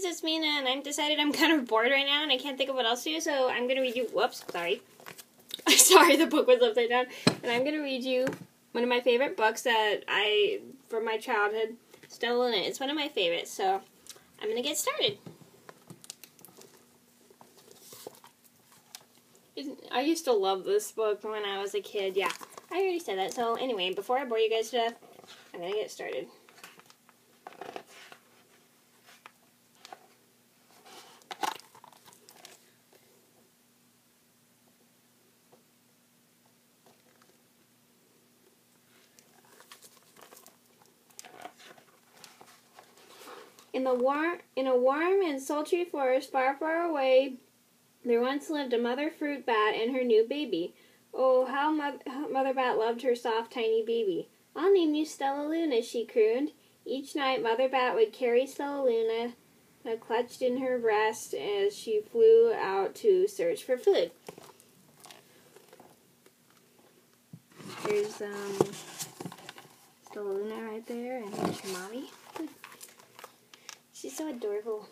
guys, it's Mina, and I've decided I'm kind of bored right now, and I can't think of what else to do, so I'm going to read you, sorry, the book was upside down, and I'm going to read you one of my favorite books from my childhood, Stellaluna. It's one of my favorites, so I'm going to get started. I used to love this book when I was a kid, yeah, I already said that, so anyway, before I bore you guys to death, I'm going to get started. In a warm and sultry forest far, far away, there once lived a mother fruit bat and her new baby. Oh, how Mother Bat loved her soft, tiny baby. "I'll name you Stellaluna," she crooned. Each night, Mother Bat would carry Stellaluna clutched in her breast as she flew out to search for food. There's Stellaluna right there, and there's her mommy. She's so adorable.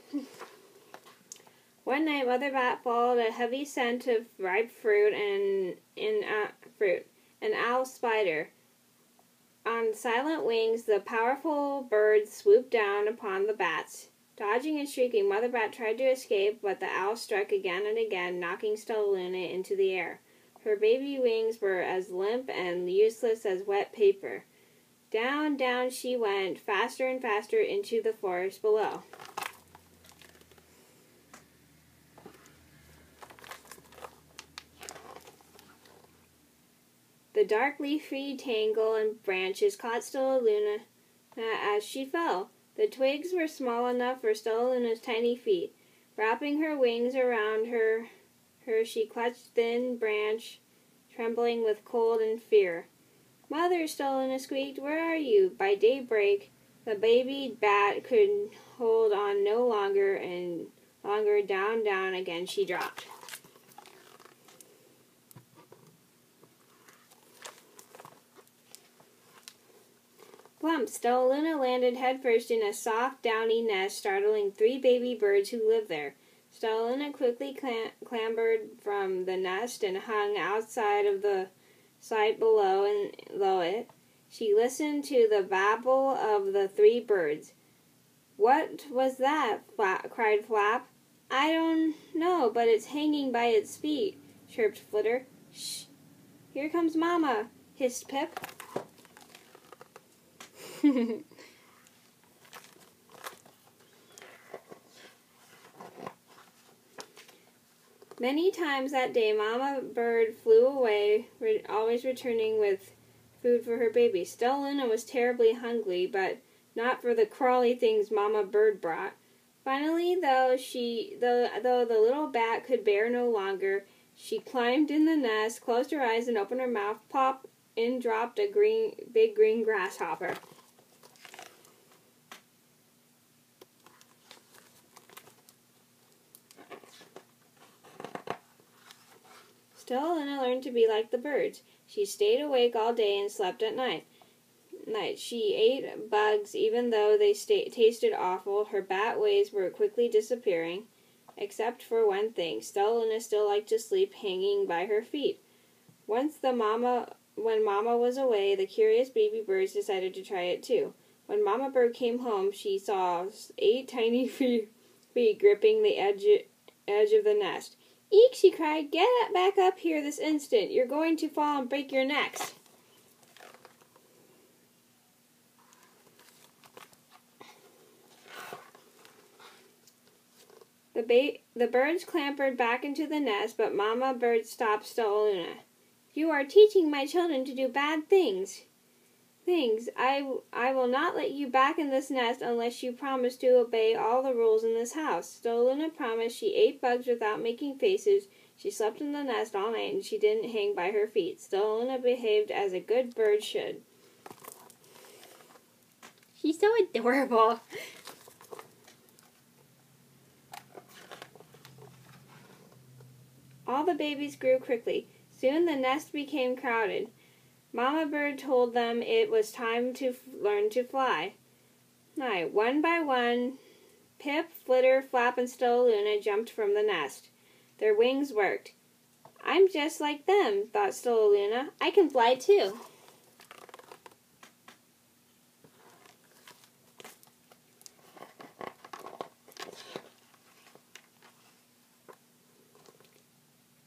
One night, Mother Bat followed a heavy scent of ripe fruit and an owl spider. On silent wings, the powerful bird swooped down upon the bats. Dodging and shrieking, Mother Bat tried to escape, but the owl struck again and again, knocking Stellaluna into the air. Her baby wings were as limp and useless as wet paper. Down, down she went, faster and faster into the forest below. The dark leafy tangle and branches caught Stellaluna as she fell. The twigs were small enough for Stellaluna's tiny feet. Wrapping her wings around her she clutched thin branch, trembling with cold and fear. "Mother," Stellaluna squeaked, "where are you?" By daybreak, the baby bat could hold on no longer, and down, down again she dropped. Plump, Stellaluna landed headfirst in a soft, downy nest, startling 3 baby birds who lived there. Stellaluna quickly clambered from the nest and hung outside of the sight below it. She listened to the babble of the 3 birds. "What was that?" cried Flap. "I don't know, but it's hanging by its feet," chirped Flitter. "Shh! Here comes Mama," hissed Pip. Many times that day, Mama Bird flew away, always returning with food for her baby. Stellaluna was terribly hungry, but not for the crawly things Mama Bird brought. Finally, though the little bat could bear no longer, she climbed in the nest, closed her eyes, and opened her mouth. Pop! In dropped a big green grasshopper. Stellaluna learned to be like the birds. She stayed awake all day and slept at night. She ate bugs even though they tasted awful. Her bat ways were quickly disappearing. Except for one thing. Stellaluna still liked to sleep hanging by her feet. Once when Mama was away, the curious baby birds decided to try it too. When Mama Bird came home, she saw 8 tiny feet gripping the edge of the nest. "Eek!" she cried. "Get back up here this instant. You're going to fall and break your necks." The birds clambered back into the nest, but Mama Bird stopped Stellaluna. "You are teaching my children to do bad things. I will not let you back in this nest unless you promise to obey all the rules in this house." Stellaluna promised. She ate bugs without making faces. She slept in the nest all night, and she didn't hang by her feet. Stellaluna behaved as a good bird should. She's so adorable. All the babies grew quickly. Soon the nest became crowded. Mama Bird told them it was time to learn to fly. One by one, Pip, Flitter, Flap, and Stellaluna jumped from the nest. Their wings worked. I'm just like them, thought Stellaluna. I can fly too.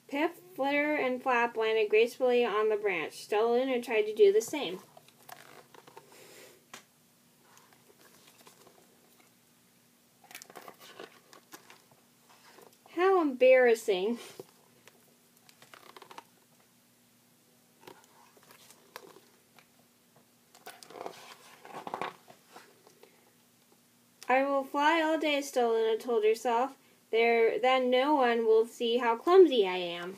Pip, Flitter, and Flap landed gracefully on the branch. Stellaluna tried to do the same. How embarrassing. I will fly all day, Stellaluna told herself. Then no one will see how clumsy I am.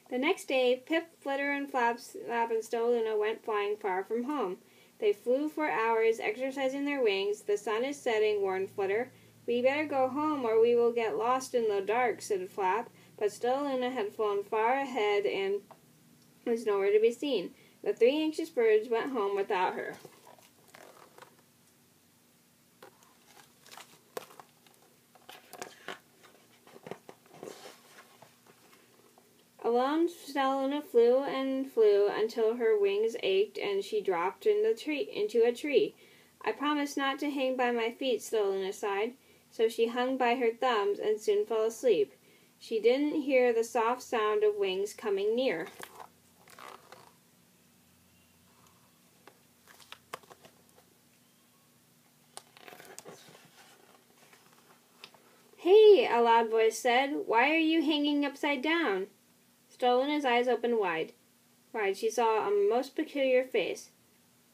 The next day, Pip, Flitter, and Flap, and Stellaluna went flying far from home. They flew for hours, exercising their wings. The sun is setting, warned Flitter. We better go home or we will get lost in the dark, said Flap. But Stellaluna had flown far ahead and was nowhere to be seen. The three anxious birds went home without her. Alone, Stellaluna flew and flew until her wings ached and she dropped into a tree. I promised not to hang by my feet, Stellaluna sighed. So she hung by her thumbs and soon fell asleep. She didn't hear the soft sound of wings coming near. Hey, a loud voice said, why are you hanging upside down? Stellaluna's eyes opened wide. She saw a most peculiar face.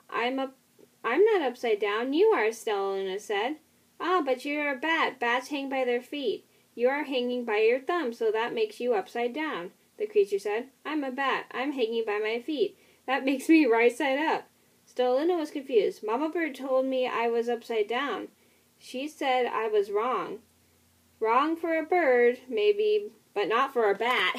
I'm not upside down. You are, Stellaluna said. Ah, but you're a bat. Bats hang by their feet. You are hanging by your thumb, so that makes you upside down. The creature said. I'm a bat. I'm hanging by my feet. That makes me right side up. Stellaluna was confused. Mama Bird told me I was upside down. She said I was wrong. Wrong for a bird, maybe, but not for a bat.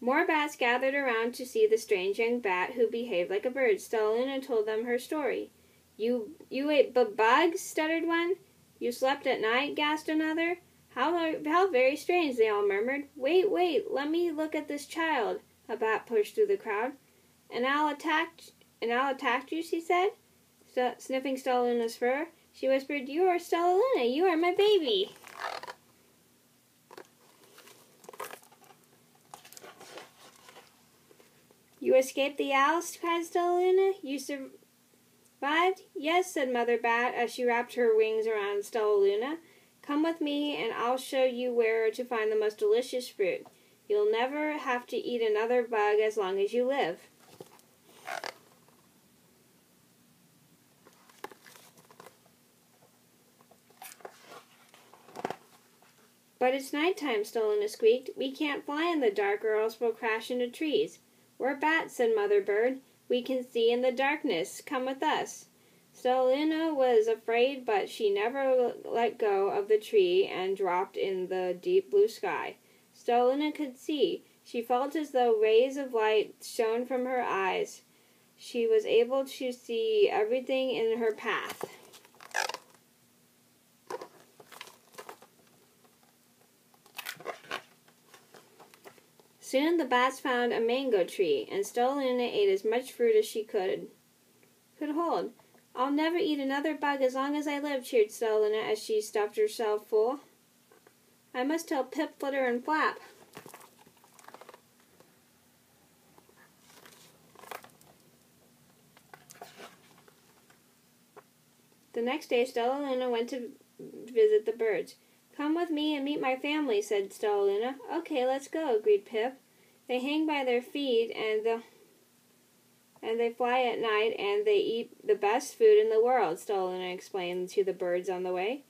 More bats gathered around to see the strange young bat who behaved like a bird. Stellaluna told them her story. You ate bugs, stuttered one. You slept at night, gasped another. How very strange, they all murmured. Wait, let me look at this child. A bat pushed through the crowd. And I'll attack you, she said, sniffing Stellaluna's fur. She whispered, you are Stellaluna, you are my baby. You escaped the owls, cried Stellaluna. You survived? Yes, said Mother Bat as she wrapped her wings around Stellaluna. Come with me and I'll show you where to find the most delicious fruit. You'll never have to eat another bug as long as you live. But it's nighttime, Stellaluna squeaked. We can't fly in the dark or else we'll crash into trees. We're bats, said Mother Bird. We can see in the darkness. Come with us. Stellaluna was afraid, but she never let go of the tree and dropped in the deep blue sky. Stellaluna could see. She felt as though rays of light shone from her eyes. She was able to see everything in her path. Soon the bats found a mango tree, and Stellaluna ate as much fruit as she could hold. I'll never eat another bug as long as I live, cheered Stellaluna as she stuffed herself full. I must tell Pip, Flitter, and Flap. The next day, Stellaluna went to visit the birds. Come with me and meet my family, said Stellaluna. Okay, let's go, agreed Pip. They hang by their feet and they fly at night and they eat the best food in the world, Stellaluna explained to the birds on the way.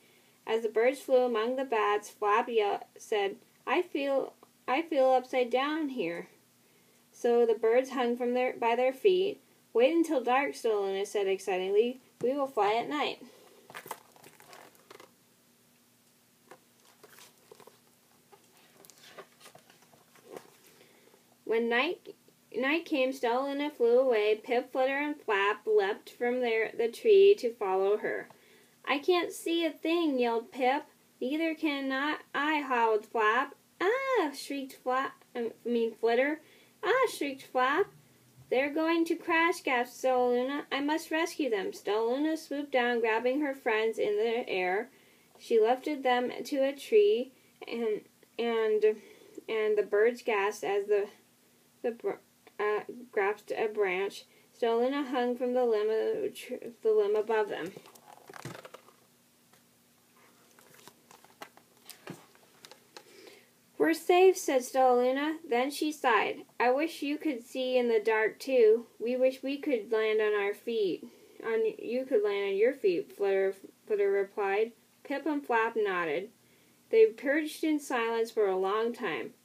As the birds flew among the bats, Flap said, I feel upside down here. So the birds hung by their feet. Wait until dark, Stellaluna said excitedly. We will fly at night. When night came, Stellaluna flew away. Pip, Flitter, and Flap leapt from the tree to follow her. "I can't see a thing," yelled Pip. "Neither can I," howled Flap. "Ah!" shrieked Flitter. "Ah!" shrieked Flap. "They're going to crash," gasped Stellaluna. "I must rescue them." Stellaluna swooped down, grabbing her friends in the air. She lifted them to a tree, and the birds gasped as the grasped a branch. Stellaluna hung from the limb above them. "We're safe," said Stellaluna. Then she sighed. "I wish you could see in the dark too. We wish we could land on our feet. You could land on your feet," Flitter replied. Pip and Flap nodded. They perched in silence for a long time.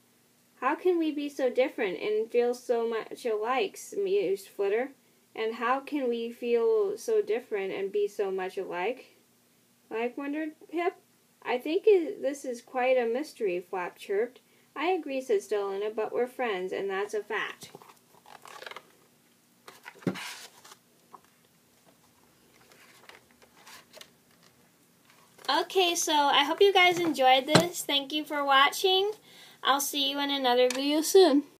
"How can we be so different and feel so much alike?" mused Flitter. "And how can we feel so different and be so much alike?" wondered Pip. "I think this is quite a mystery," Flap chirped. "I agree," said Stellaluna, "but we're friends, and that's a fact." Okay, so I hope you guys enjoyed this. Thank you for watching. I'll see you in another video soon.